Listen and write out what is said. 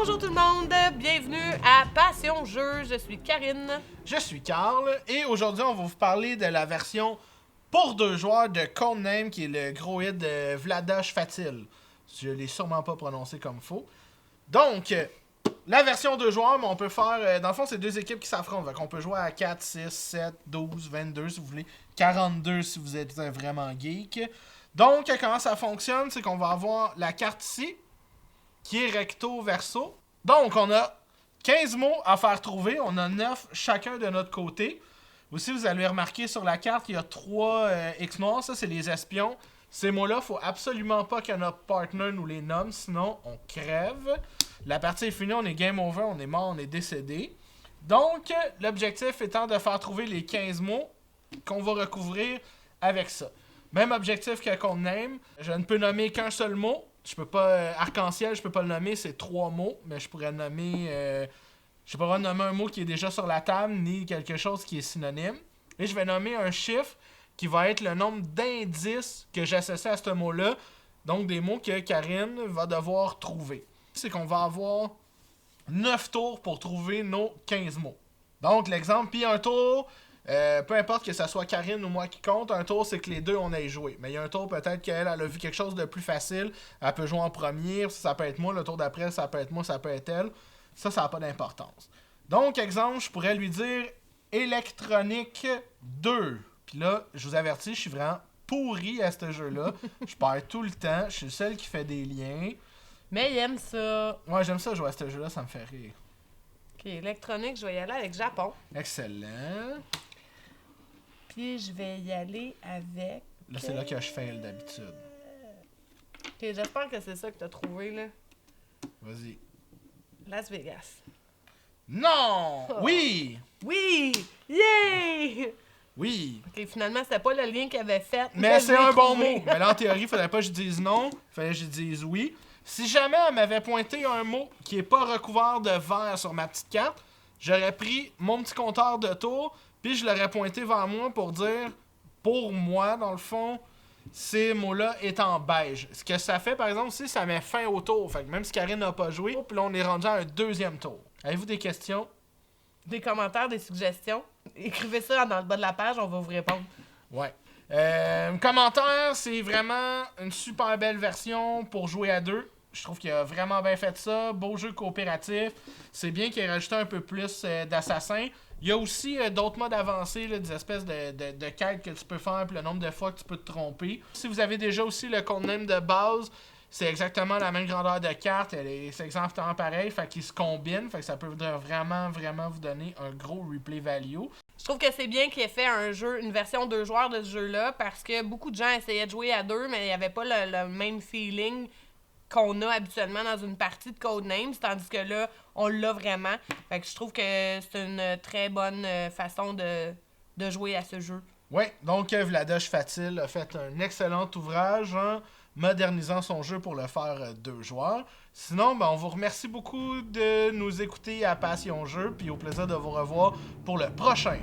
Bonjour tout le monde, bienvenue à Passion Jeu, je suis Karine. Je suis Carl, et aujourd'hui on va vous parler de la version pour 2 joueurs de Codename, qui est le gros hit de Vladosh Fatil. Je l'ai sûrement pas prononcé comme faux. Donc, la version 2 joueurs, mais on peut faire, dans le fond c'est 2 équipes qui s'affrontent, donc on peut jouer à 4, 6, 7, 12, 22 si vous voulez, 42 si vous êtes vraiment geek. Donc, comment ça fonctionne, c'est qu'on va avoir la carte ici, qui est recto verso. Donc, on a 15 mots à faire trouver. On a 9 chacun de notre côté. Aussi, vous allez remarquer sur la carte, il y a 3 X noirs. Ça, c'est les espions. Ces mots-là, il ne faut absolument pas que notre partner nous les nomme, sinon on crève. La partie est finie, on est game over, on est mort, on est décédé. Donc, l'objectif étant de faire trouver les 15 mots qu'on va recouvrir avec ça. Même objectif que Codename. Je ne peux nommer qu'un seul mot. Je peux pas. Arc-en-ciel, je peux pas le nommer, c'est 3 mots, mais je pourrais nommer. Je peux pas nommer un mot qui est déjà sur la table, ni quelque chose qui est synonyme. Et je vais nommer un chiffre qui va être le nombre d'indices que j'associe à ce mot-là. Donc des mots que Karine va devoir trouver. C'est qu'on va avoir 9 tours pour trouver nos 15 mots. Donc l'exemple, puis un tour. Peu importe que ce soit Karine ou moi qui compte, un tour c'est que les deux on ait joué. Mais il y a un tour peut-être qu'elle a vu quelque chose de plus facile, elle peut jouer en premier, ça peut être moi, le tour d'après ça peut être moi, ça peut être elle. Ça n'a pas d'importance. Donc exemple, je pourrais lui dire électronique 2. Puis là, je vous avertis, je suis vraiment pourri à ce jeu-là. Je perds tout le temps, je suis le seul qui fait des liens. Mais il aime ça. Ouais, j'aime ça jouer à ce jeu-là, ça me fait rire. Ok, électronique, je vais y aller avec Japon. Excellent. Puis je vais y aller avec... Là, c'est là que je fail d'habitude. Ok, j'espère que c'est ça que t'as trouvé, là. Vas-y. Las Vegas. Non! Oh. Oui! Oui! Yay! Oui! Ok, finalement, c'était pas le lien qu'il avait fait. Mais c'est un bon trouvé. mot. Mais là, en théorie, il faudrait pas que je dise non. Il fallait que je dise oui. Si jamais elle m'avait pointé un mot qui est pas recouvert de vert sur ma petite carte, j'aurais pris mon petit compteur de tour, puis je l'aurais pointé vers moi pour dire, pour moi, dans le fond, ces mots-là est en beige. Ce que ça fait, par exemple, c'est ça met fin au tour. Fait que même si Karine n'a pas joué, puis là, on est rendu à un 2e tour. Avez-vous des questions? Des commentaires, des suggestions. Écrivez ça dans le bas de la page, on va vous répondre. Ouais. Commentaire, c'est vraiment une super belle version pour jouer à 2. Je trouve qu'il a vraiment bien fait ça. Beau jeu coopératif. C'est bien qu'il ait rajouté un peu plus d'assassins. Il y a aussi d'autres modes avancés, là, des espèces de quêtes que tu peux faire, puis le nombre de fois que tu peux te tromper. Si vous avez déjà aussi le codename de base, c'est exactement la même grandeur de carte. C'est exactement pareil, fait qu'ils se combinent. Fait que ça peut vraiment vous donner un gros replay value. Je trouve que c'est bien qu'il ait fait un jeu, une version 2 joueurs de ce jeu-là, parce que beaucoup de gens essayaient de jouer à 2, mais il n'y avait pas le même feeling qu'on a habituellement dans une partie de Codename, tandis que là, on l'a vraiment. Fait que je trouve que c'est une très bonne façon de jouer à ce jeu. Oui, donc Vladosh Fatil a fait un excellent ouvrage en modernisant son jeu pour le faire 2 joueurs. Sinon, ben, on vous remercie beaucoup de nous écouter à Passion Jeu, puis au plaisir de vous revoir pour le prochain.